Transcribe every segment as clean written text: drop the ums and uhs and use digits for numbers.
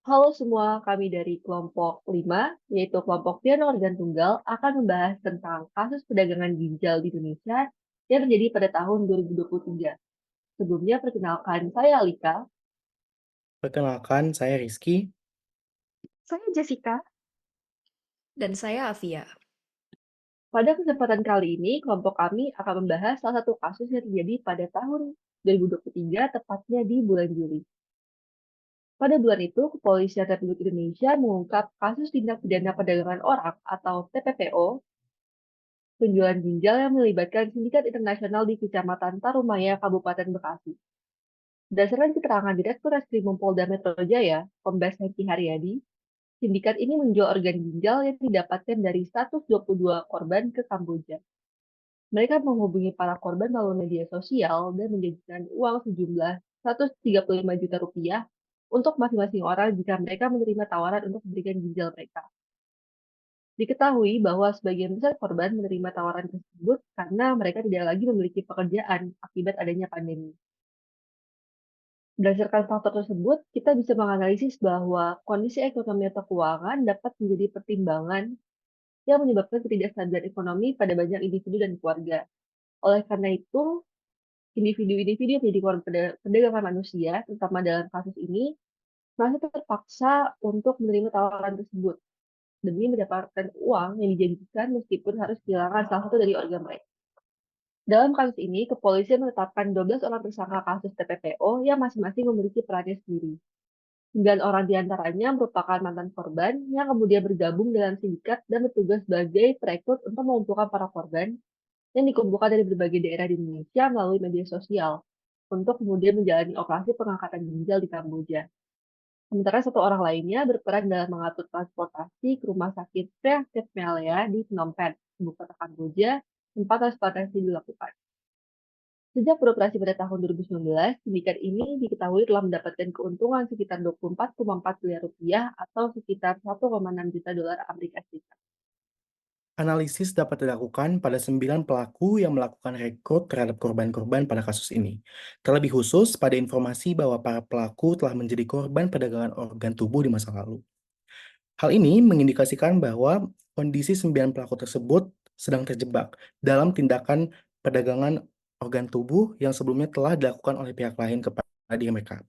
Halo semua, kami dari kelompok 5, yaitu kelompok piano organ tunggal, akan membahas tentang kasus perdagangan ginjal di Indonesia yang terjadi pada tahun 2023. Sebelumnya, perkenalkan saya Alika. Perkenalkan, saya Rizky. Saya Jessica. Dan saya Avia. Pada kesempatan kali ini, kelompok kami akan membahas salah satu kasus yang terjadi pada tahun 2023, tepatnya di bulan Juli. Pada bulan itu, Kepolisian Republik Indonesia mengungkap kasus tindak pidana perdagangan orang atau TPPO penjualan ginjal yang melibatkan sindikat internasional di Kecamatan Tarumaya, Kabupaten Bekasi. Berdasarkan keterangan Direktur Reskrimum Polda Metro Jaya, Kombes Hengki Haryadi, sindikat ini menjual organ ginjal yang didapatkan dari 122 korban ke Kamboja. Mereka menghubungi para korban melalui media sosial dan menjanjikan uang sejumlah 135 juta rupiah untuk masing-masing orang jika mereka menerima tawaran untuk memberikan ginjal mereka. Diketahui bahwa sebagian besar korban menerima tawaran tersebut karena mereka tidak lagi memiliki pekerjaan akibat adanya pandemi. Berdasarkan faktor tersebut, kita bisa menganalisis bahwa kondisi ekonomi atau keuangan dapat menjadi pertimbangan yang menyebabkan ketidakstabilan ekonomi pada banyak individu dan keluarga. Oleh karena itu, individu-individu yang menjadi korban perdagangan manusia, terutama dalam kasus ini, masih terpaksa untuk menerima tawaran tersebut demi mendapatkan uang yang dijanjikan meskipun harus kehilangan salah satu dari organ mereka. Dalam kasus ini, kepolisian menetapkan 12 orang tersangka kasus TPPO yang masing-masing memiliki perannya sendiri. 9 orang diantaranya merupakan mantan korban yang kemudian bergabung dalam sindikat dan bertugas sebagai perekrut untuk mengumpulkan para korban yang dikumpulkan dari berbagai daerah di Indonesia melalui media sosial untuk kemudian menjalani operasi pengangkatan ginjal di Kamboja. Sementara satu orang lainnya berperan dalam mengatur transportasi ke rumah sakit Preaket Melea di Phnom Penh, ibu kota Kamboja, tempat transportasi dilakukan. Sejak beroperasi pada tahun 2019, sindikat ini diketahui telah mendapatkan keuntungan sekitar 24,4 miliar rupiah atau sekitar 1,6 juta dolar Amerika Serikat. Analisis dapat dilakukan pada 9 pelaku yang melakukan rekrut terhadap korban-korban pada kasus ini. Terlebih khusus pada informasi bahwa para pelaku telah menjadi korban perdagangan organ tubuh di masa lalu. Hal ini mengindikasikan bahwa kondisi 9 pelaku tersebut sedang terjebak dalam tindakan perdagangan organ tubuh yang sebelumnya telah dilakukan oleh pihak lain kepada diri mereka.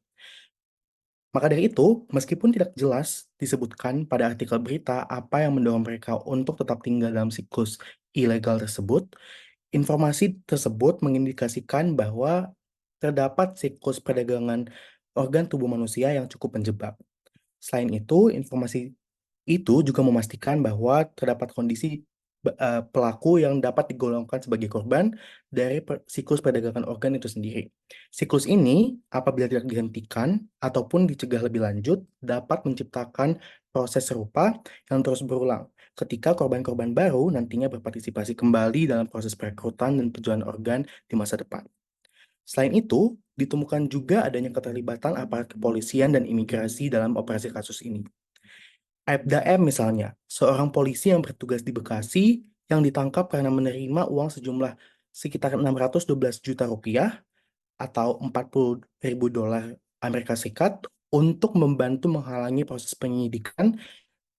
Maka dari itu, meskipun tidak jelas disebutkan pada artikel berita apa yang mendorong mereka untuk tetap tinggal dalam siklus ilegal tersebut, informasi tersebut mengindikasikan bahwa terdapat siklus perdagangan organ tubuh manusia yang cukup menjebak. Selain itu, informasi itu juga memastikan bahwa terdapat kondisi pelaku yang dapat digolongkan sebagai korban dari siklus perdagangan organ itu sendiri. Siklus ini, apabila tidak dihentikan ataupun dicegah lebih lanjut, dapat menciptakan proses serupa yang terus berulang ketika korban-korban baru nantinya berpartisipasi kembali dalam proses perekrutan dan penjualan organ di masa depan. Selain itu, ditemukan juga adanya keterlibatan aparat kepolisian dan imigrasi dalam operasi kasus ini. Aibda M misalnya, seorang polisi yang bertugas di Bekasi yang ditangkap karena menerima uang sejumlah sekitar 612 juta rupiah atau 40.000 dolar Amerika Serikat untuk membantu menghalangi proses penyidikan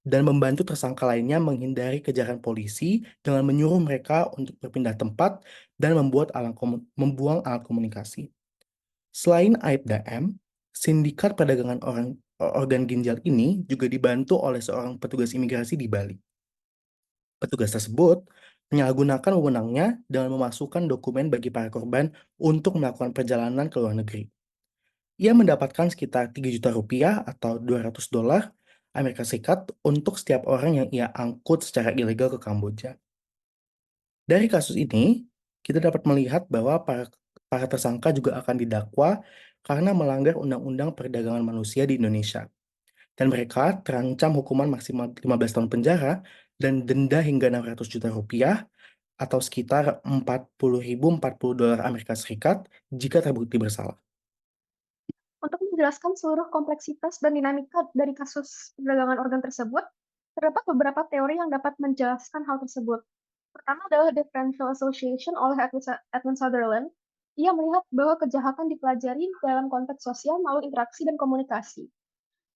dan membantu tersangka lainnya menghindari kejaran polisi dengan menyuruh mereka untuk berpindah tempat dan membuang alat komunikasi. Selain Aibda M, sindikat perdagangan organ ginjal ini juga dibantu oleh seorang petugas imigrasi di Bali. Petugas tersebut menyalahgunakan wewenangnya dengan memasukkan dokumen bagi para korban untuk melakukan perjalanan ke luar negeri. Ia mendapatkan sekitar 3 juta rupiah atau 200 dolar Amerika Serikat untuk setiap orang yang ia angkut secara ilegal ke Kamboja. Dari kasus ini, kita dapat melihat bahwa para tersangka juga akan didakwa karena melanggar Undang-Undang Perdagangan Manusia di Indonesia. Dan mereka terancam hukuman maksimal 15 tahun penjara dan denda hingga 600 juta rupiah atau sekitar 40.040 dolar Amerika Serikat jika terbukti bersalah. Untuk menjelaskan seluruh kompleksitas dan dinamika dari kasus perdagangan organ tersebut, terdapat beberapa teori yang dapat menjelaskan hal tersebut. Pertama adalah differential association oleh Edmund Sutherland. Ia melihat bahwa kejahatan dipelajari dalam konteks sosial melalui interaksi dan komunikasi.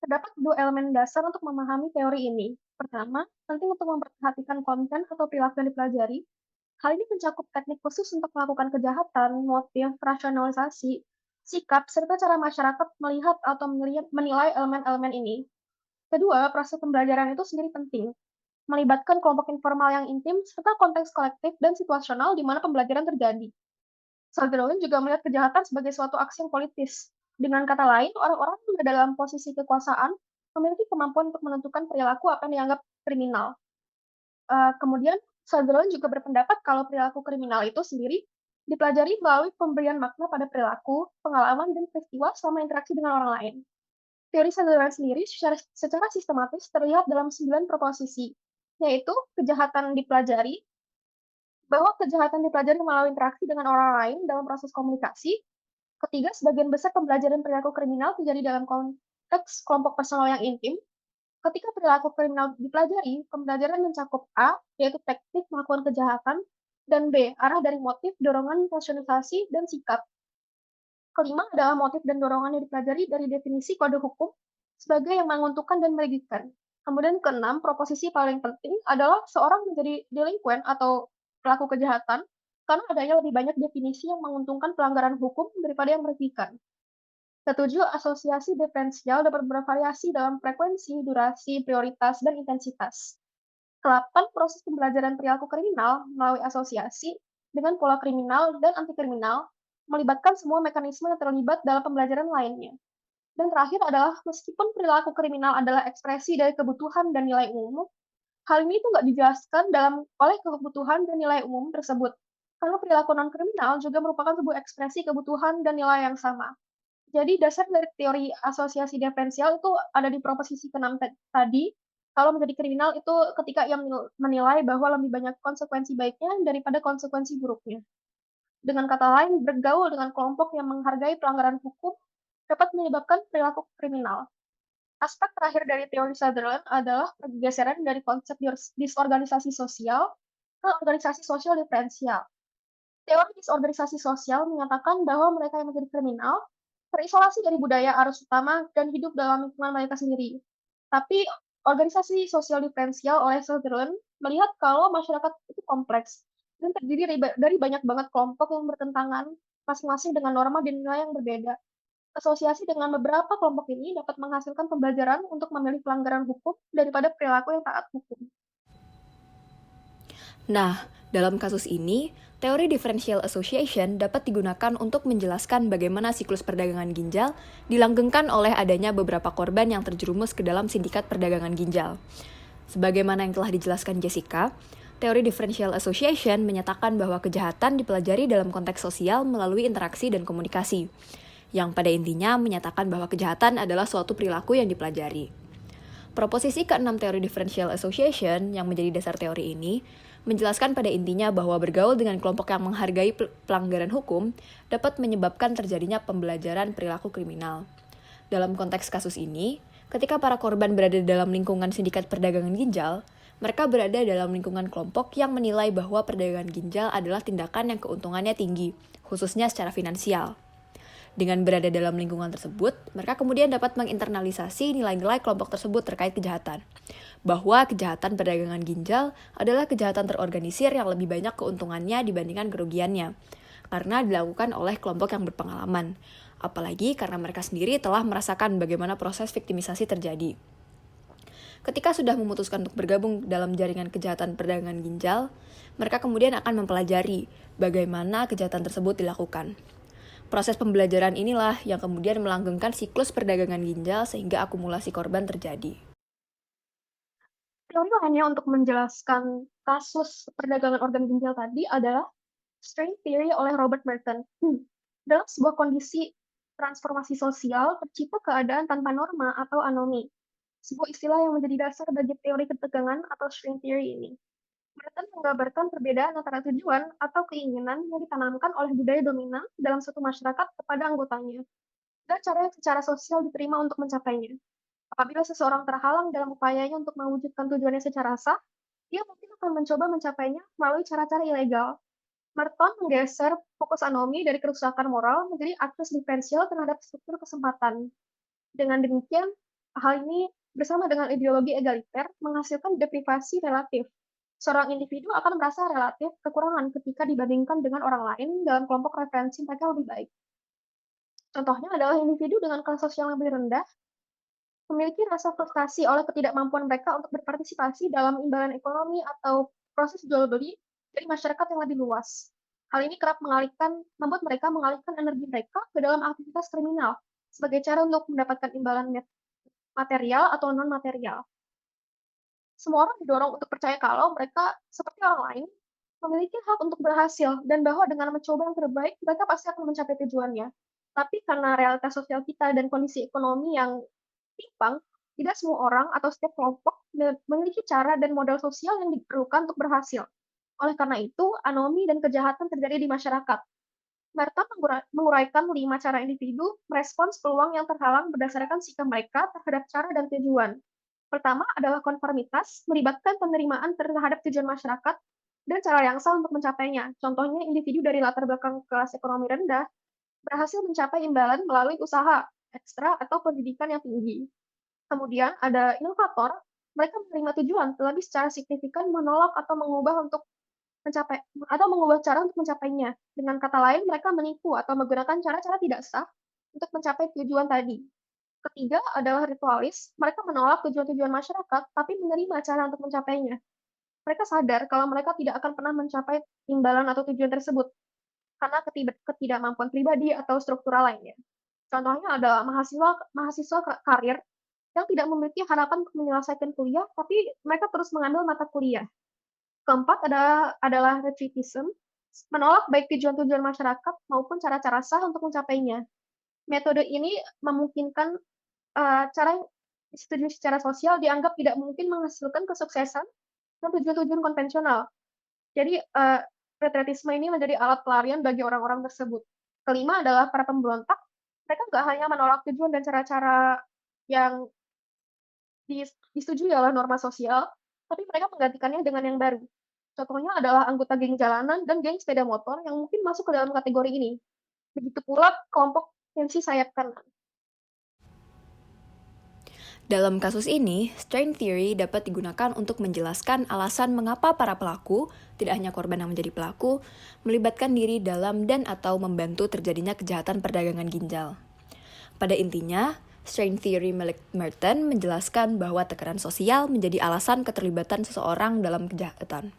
Terdapat dua elemen dasar untuk memahami teori ini. Pertama, penting untuk memperhatikan konten atau perilaku yang dipelajari. Hal ini mencakup teknik khusus untuk melakukan kejahatan, motif, rasionalisasi, sikap, serta cara masyarakat melihat atau menilai elemen-elemen ini. Kedua, proses pembelajaran itu sendiri penting, melibatkan kelompok informal yang intim, serta konteks kolektif dan situasional di mana pembelajaran terjadi. Sutherland juga melihat kejahatan sebagai suatu aksi yang politis. Dengan kata lain, orang-orang yang berada dalam posisi kekuasaan memiliki kemampuan untuk menentukan perilaku apa yang dianggap kriminal. Kemudian, Sutherland juga berpendapat kalau perilaku kriminal itu sendiri dipelajari melalui pemberian makna pada perilaku, pengalaman, dan peristiwa selama interaksi dengan orang lain. Teori Sutherland sendiri secara sistematis terlihat dalam 9 proposisi, yaitu kejahatan dipelajari, bahwa kejahatan dipelajari melalui interaksi dengan orang lain dalam proses komunikasi. Ketiga, sebagian besar pembelajaran perilaku kriminal terjadi dalam konteks kelompok personal yang intim. Ketika perilaku kriminal dipelajari, pembelajaran mencakup A, yaitu teknik melakukan kejahatan, dan B, arah dari motif, dorongan, rasionalisasi, dan sikap. Kelima adalah motif dan dorongan yang dipelajari dari definisi kode hukum sebagai yang menguntungkan dan merugikan. Kemudian keenam, proposisi paling penting adalah seorang menjadi delinquen atau pelaku kejahatan karena adanya lebih banyak definisi yang menguntungkan pelanggaran hukum daripada yang merugikan. Ketujuh, asosiasi diferensial dapat bervariasi dalam frekuensi, durasi, prioritas, dan intensitas. Kelapan, proses pembelajaran perilaku kriminal melalui asosiasi dengan pola kriminal dan antikriminal melibatkan semua mekanisme yang terlibat dalam pembelajaran lainnya. Dan terakhir adalah meskipun perilaku kriminal adalah ekspresi dari kebutuhan dan nilai umum, hal ini tuh nggak dijelaskan oleh kebutuhan dan nilai umum tersebut. Karena perilaku non-kriminal juga merupakan sebuah ekspresi kebutuhan dan nilai yang sama. Jadi dasar dari teori asosiasi diferensial itu ada di proposisi ke-6 tadi. Kalau menjadi kriminal itu ketika ia menilai bahwa lebih banyak konsekuensi baiknya daripada konsekuensi buruknya. Dengan kata lain, bergaul dengan kelompok yang menghargai pelanggaran hukum dapat menyebabkan perilaku kriminal. Aspek terakhir dari teori Sutherland adalah pergeseran dari konsep disorganisasi sosial ke organisasi sosial diferensial. Teori disorganisasi sosial menyatakan bahwa mereka yang menjadi kriminal terisolasi dari budaya arus utama dan hidup dalam lingkungan mereka sendiri. Tapi organisasi sosial diferensial oleh Sutherland melihat kalau masyarakat itu kompleks dan terdiri dari banyak banget kelompok yang bertentangan masing-masing dengan norma dan nilai yang berbeda. Asosiasi dengan beberapa kelompok ini dapat menghasilkan pembelajaran untuk memilih pelanggaran hukum daripada perilaku yang taat hukum. Nah, dalam kasus ini, teori differential association dapat digunakan untuk menjelaskan bagaimana siklus perdagangan ginjal dilanggengkan oleh adanya beberapa korban yang terjerumus ke dalam sindikat perdagangan ginjal. Sebagaimana yang telah dijelaskan Jessica, teori differential association menyatakan bahwa kejahatan dipelajari dalam konteks sosial melalui interaksi dan komunikasi, yang pada intinya menyatakan bahwa kejahatan adalah suatu perilaku yang dipelajari. Proposisi ke-6 teori differential association yang menjadi dasar teori ini menjelaskan pada intinya bahwa bergaul dengan kelompok yang menghargai pelanggaran hukum dapat menyebabkan terjadinya pembelajaran perilaku kriminal. Dalam konteks kasus ini, ketika para korban berada dalam lingkungan sindikat perdagangan ginjal, mereka berada dalam lingkungan kelompok yang menilai bahwa perdagangan ginjal adalah tindakan yang keuntungannya tinggi, khususnya secara finansial. Dengan berada dalam lingkungan tersebut, mereka kemudian dapat menginternalisasi nilai-nilai kelompok tersebut terkait kejahatan. Bahwa kejahatan perdagangan ginjal adalah kejahatan terorganisir yang lebih banyak keuntungannya dibandingkan kerugiannya, karena dilakukan oleh kelompok yang berpengalaman, apalagi karena mereka sendiri telah merasakan bagaimana proses viktimisasi terjadi. Ketika sudah memutuskan untuk bergabung dalam jaringan kejahatan perdagangan ginjal, mereka kemudian akan mempelajari bagaimana kejahatan tersebut dilakukan. Proses pembelajaran inilah yang kemudian melanggengkan siklus perdagangan ginjal sehingga akumulasi korban terjadi. Teori lainnya untuk menjelaskan kasus perdagangan organ ginjal tadi adalah string theory oleh Robert Merton. Dalam sebuah kondisi transformasi sosial, tercipta keadaan tanpa norma atau anomi. Sebuah istilah yang menjadi dasar bagi teori ketegangan atau string theory ini. Merton menggambarkan perbedaan antara tujuan atau keinginan yang ditanamkan oleh budaya dominan dalam suatu masyarakat kepada anggotanya, dan cara yang secara sosial diterima untuk mencapainya. Apabila seseorang terhalang dalam upayanya untuk mewujudkan tujuannya secara sah, dia mungkin akan mencoba mencapainya melalui cara-cara ilegal. Merton menggeser fokus anomi dari kerusakan moral menjadi akses diferensial terhadap struktur kesempatan. Dengan demikian, Hal ini bersama dengan ideologi egaliter menghasilkan deprivasi relatif. Seorang individu akan merasa relatif kekurangan ketika dibandingkan dengan orang lain dalam kelompok referensi mereka lebih baik. Contohnya adalah individu dengan kelas sosial yang lebih rendah memiliki rasa frustasi oleh ketidakmampuan mereka untuk berpartisipasi dalam imbalan ekonomi atau proses jual beli dari masyarakat yang lebih luas. Hal ini kerap membuat mereka mengalihkan energi mereka ke dalam aktivitas kriminal sebagai cara untuk mendapatkan imbalan material atau non-material. Semua orang didorong untuk percaya kalau mereka, seperti orang lain, memiliki hak untuk berhasil dan bahwa dengan mencoba yang terbaik, mereka pasti akan mencapai tujuannya. Tapi karena realitas sosial kita dan kondisi ekonomi yang timpang, tidak semua orang atau setiap kelompok memiliki cara dan modal sosial yang diperlukan untuk berhasil. Oleh karena itu, anomi dan kejahatan terjadi di masyarakat. Merta menguraikan 5 cara individu merespons peluang yang terhalang berdasarkan sikap mereka terhadap cara dan tujuan. Pertama adalah konformitas, melibatkan penerimaan terhadap tujuan masyarakat dan cara yang sah untuk mencapainya. Contohnya, individu dari latar belakang kelas ekonomi rendah berhasil mencapai imbalan melalui usaha ekstra atau pendidikan yang tinggi. Kemudian ada inovator, mereka menerima tujuan tetapi secara signifikan menolak atau mengubah cara untuk mencapainya. Dengan kata lain, mereka menipu atau menggunakan cara-cara tidak sah untuk mencapai tujuan tadi. Ketiga adalah ritualis, mereka menolak tujuan-tujuan masyarakat, tapi menerima cara untuk mencapainya. Mereka sadar kalau mereka tidak akan pernah mencapai imbalan atau tujuan tersebut, karena ketidakmampuan pribadi atau struktural lainnya. Contohnya adalah mahasiswa karir yang tidak memiliki harapan untuk menyelesaikan kuliah, tapi mereka terus mengambil mata kuliah. Keempat adalah retribution, menolak baik tujuan-tujuan masyarakat maupun cara-cara sah untuk mencapainya. Metode ini memungkinkan cara yang disetujui secara sosial dianggap tidak mungkin menghasilkan kesuksesan dan tujuan-tujuan konvensional. Jadi, retretisme ini menjadi alat pelarian bagi orang-orang tersebut. Kelima adalah para pemberontak, mereka nggak hanya menolak tujuan dan cara-cara yang disetujui oleh norma sosial, tapi mereka menggantikannya dengan yang baru. Contohnya adalah anggota geng jalanan dan geng sepeda motor yang mungkin masuk ke dalam kategori ini. Begitu pula kelompok MC sayap kanan. Dalam kasus ini, strain theory dapat digunakan untuk menjelaskan alasan mengapa para pelaku, tidak hanya korban yang menjadi pelaku, melibatkan diri dalam dan atau membantu terjadinya kejahatan perdagangan ginjal. Pada intinya, strain theory milik Merton menjelaskan bahwa tekanan sosial menjadi alasan keterlibatan seseorang dalam kejahatan.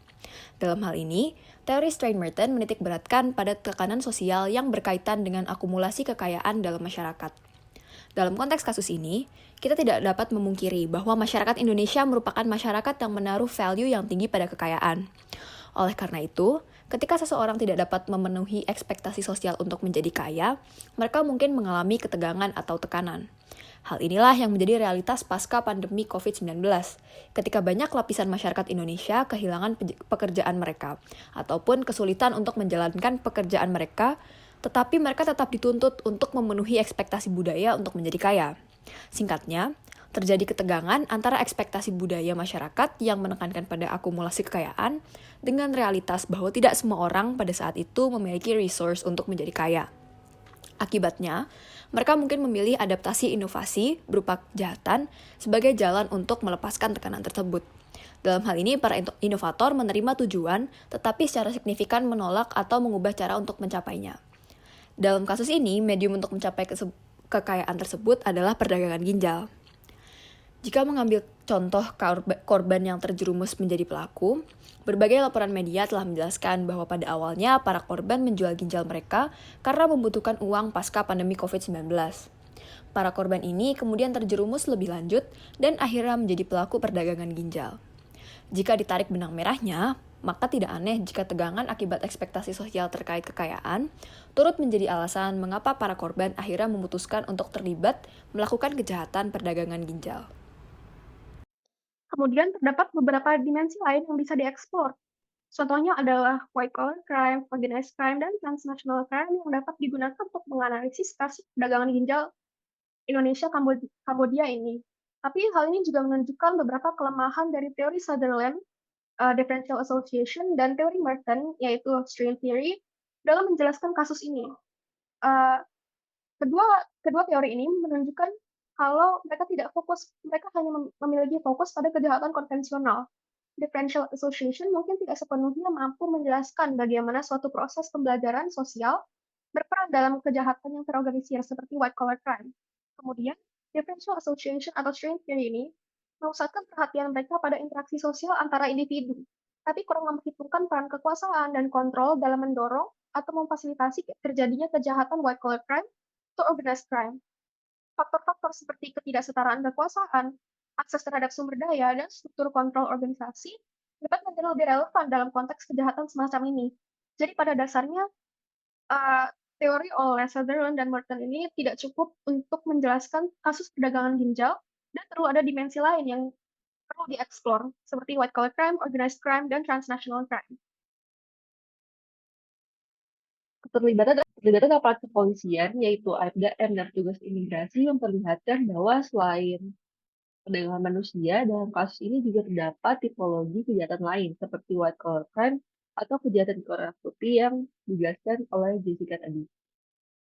Dalam hal ini, teori strain Merton menitik beratkan pada tekanan sosial yang berkaitan dengan akumulasi kekayaan dalam masyarakat. Dalam konteks kasus ini, kita tidak dapat memungkiri bahwa masyarakat Indonesia merupakan masyarakat yang menaruh value yang tinggi pada kekayaan. Oleh karena itu, ketika seseorang tidak dapat memenuhi ekspektasi sosial untuk menjadi kaya, mereka mungkin mengalami ketegangan atau tekanan. Hal inilah yang menjadi realitas pasca pandemi COVID-19, ketika banyak lapisan masyarakat Indonesia kehilangan pekerjaan mereka, ataupun kesulitan untuk menjalankan pekerjaan mereka, tetapi mereka tetap dituntut untuk memenuhi ekspektasi budaya untuk menjadi kaya. Singkatnya, terjadi ketegangan antara ekspektasi budaya masyarakat yang menekankan pada akumulasi kekayaan dengan realitas bahwa tidak semua orang pada saat itu memiliki resource untuk menjadi kaya. Akibatnya, mereka mungkin memilih adaptasi inovasi berupa kejahatan sebagai jalan untuk melepaskan tekanan tersebut. Dalam hal ini, para inovator menerima tujuan, tetapi secara signifikan menolak atau mengubah cara untuk mencapainya. Dalam kasus ini, medium untuk mencapai kekayaan tersebut adalah perdagangan ginjal. Jika mengambil contoh korban yang terjerumus menjadi pelaku, berbagai laporan media telah menjelaskan bahwa pada awalnya para korban menjual ginjal mereka karena membutuhkan uang pasca pandemi COVID-19. Para korban ini kemudian terjerumus lebih lanjut dan akhirnya menjadi pelaku perdagangan ginjal. Jika ditarik benang merahnya, maka tidak aneh jika tegangan akibat ekspektasi sosial terkait kekayaan turut menjadi alasan mengapa para korban akhirnya memutuskan untuk terlibat melakukan kejahatan perdagangan ginjal. Kemudian terdapat beberapa dimensi lain yang bisa dieksplor. Contohnya adalah white collar crime, organized crime, dan transnational crime yang dapat digunakan untuk menganalisis kasus perdagangan ginjal Indonesia Kambodia ini. Tapi hal ini juga menunjukkan beberapa kelemahan dari teori Sutherland, differential association, dan teori Merton, yaitu strain theory, dalam menjelaskan kasus ini. Kedua teori ini menunjukkan kalau mereka hanya memiliki fokus pada kejahatan konvensional. Differential association mungkin tidak sepenuhnya mampu menjelaskan bagaimana suatu proses pembelajaran sosial berperan dalam kejahatan yang terorganisir seperti white collar crime. Kemudian, differential association atau string theory ini memusatkan perhatian mereka pada interaksi sosial antara individu, tapi kurang memperhitungkan peran kekuasaan dan kontrol dalam mendorong atau memfasilitasi terjadinya kejahatan white collar crime atau organized crime. Faktor-faktor seperti ketidaksetaraan kekuasaan, akses terhadap sumber daya, dan struktur kontrol organisasi dapat menjadi lebih relevan dalam konteks kejahatan semacam ini. Jadi pada dasarnya, teori oleh Sutherland dan Merton ini tidak cukup untuk menjelaskan kasus perdagangan ginjal, dan perlu ada dimensi lain yang perlu dieksplor, seperti white collar crime, organized crime, dan transnational crime. Keterlibatan aparat kepolisian, yaitu AFDM dan petugas imigrasi, memperlihatkan bahwa selain perdagangan manusia, dalam kasus ini juga terdapat tipologi kejahatan lain, seperti white collar crime atau kejahatan korak putih yang dijelaskan oleh Jessica tadi.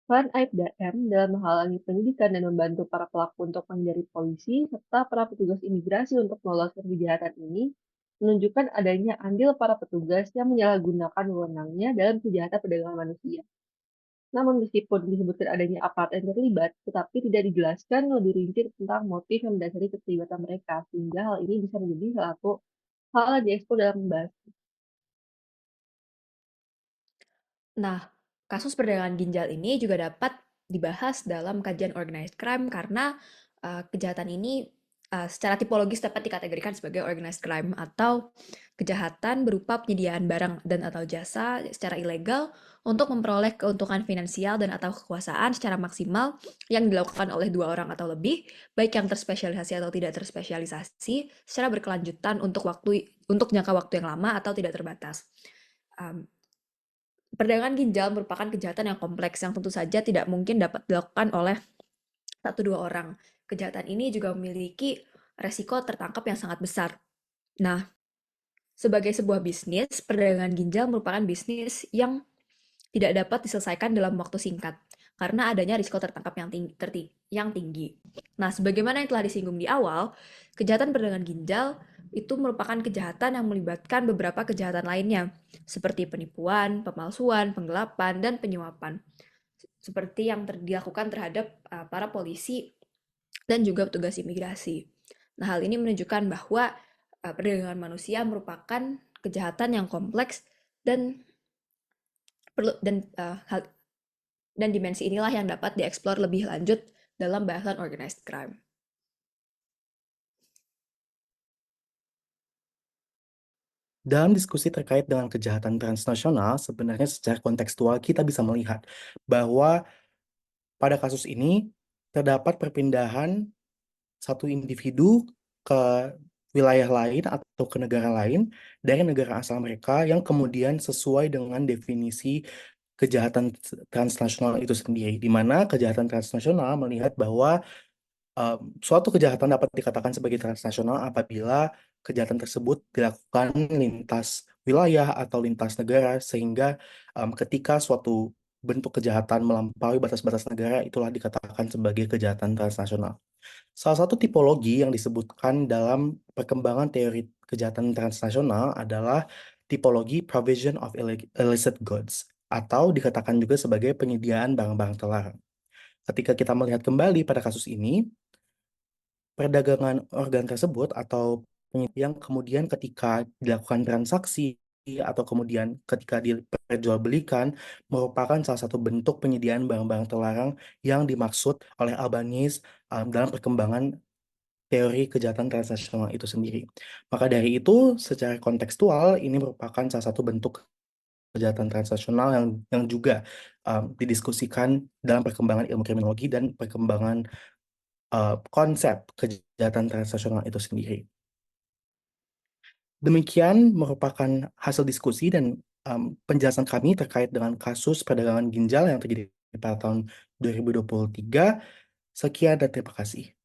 Peran AFDM dalam menghalangi penyidikan dan membantu para pelaku untuk menghindari polisi, serta para petugas imigrasi untuk meloloskan kejahatan ini, menunjukkan adanya andil para petugas yang menyalahgunakan wewenangnya dalam kejahatan perdagangan manusia. Namun meskipun disebutkan adanya aparat yang terlibat, tetapi tidak dijelaskan lebih rinci tentang motif yang mendasari keterlibatan mereka, sehingga hal ini bisa menjadi salah satu hal yang diekspor dalam membahas. Nah, kasus perdagangan ginjal ini juga dapat dibahas dalam kajian organized crime karena kejahatan ini secara tipologis dapat dikategorikan sebagai organized crime atau kejahatan berupa penyediaan barang dan atau jasa secara ilegal untuk memperoleh keuntungan finansial dan atau kekuasaan secara maksimal yang dilakukan oleh dua orang atau lebih, baik yang terspesialisasi atau tidak terspesialisasi, secara berkelanjutan untuk jangka waktu yang lama atau tidak terbatas. Perdagangan ginjal merupakan kejahatan yang kompleks yang tentu saja tidak mungkin dapat dilakukan oleh 1-2 orang. Kejahatan ini juga memiliki resiko tertangkap yang sangat besar. Nah, sebagai sebuah bisnis, perdagangan ginjal merupakan bisnis yang tidak dapat diselesaikan dalam waktu singkat karena adanya risiko tertangkap yang tinggi. Nah, sebagaimana yang telah disinggung di awal, kejahatan perdagangan ginjal itu merupakan kejahatan yang melibatkan beberapa kejahatan lainnya, seperti penipuan, pemalsuan, penggelapan, dan penyuapan, seperti yang dilakukan terhadap para polisi dan juga petugas imigrasi. Nah, hal ini menunjukkan bahwa perdagangan manusia merupakan kejahatan yang kompleks dan dimensi inilah yang dapat dieksplor lebih lanjut dalam bahasan organized crime. Dalam diskusi terkait dengan kejahatan transnasional, sebenarnya secara kontekstual kita bisa melihat bahwa pada kasus ini terdapat perpindahan satu individu ke wilayah lain atau ke negara lain dari negara asal mereka yang kemudian sesuai dengan definisi kejahatan transnasional itu sendiri, di mana kejahatan transnasional melihat bahwa suatu kejahatan dapat dikatakan sebagai transnasional apabila kejahatan tersebut dilakukan lintas wilayah atau lintas negara, sehingga ketika suatu bentuk kejahatan melampaui batas-batas negara, itulah dikatakan sebagai kejahatan transnasional. Salah satu tipologi yang disebutkan dalam perkembangan teori kejahatan transnasional adalah tipologi provision of illicit goods, atau dikatakan juga sebagai penyediaan barang-barang terlarang. Ketika kita melihat kembali pada kasus ini, perdagangan organ tersebut atau yang kemudian ketika dilakukan transaksi atau kemudian ketika diperjualbelikan merupakan salah satu bentuk penyediaan barang-barang terlarang yang dimaksud oleh Albanese dalam perkembangan teori kejahatan transnasional itu sendiri. Maka dari itu, secara kontekstual ini merupakan salah satu bentuk kejahatan transnasional yang juga didiskusikan dalam perkembangan ilmu kriminologi dan perkembangan konsep kejahatan transnasional itu sendiri. Demikian merupakan hasil diskusi dan penjelasan kami terkait dengan kasus perdagangan ginjal yang terjadi pada tahun 2023. Sekian dan terima kasih.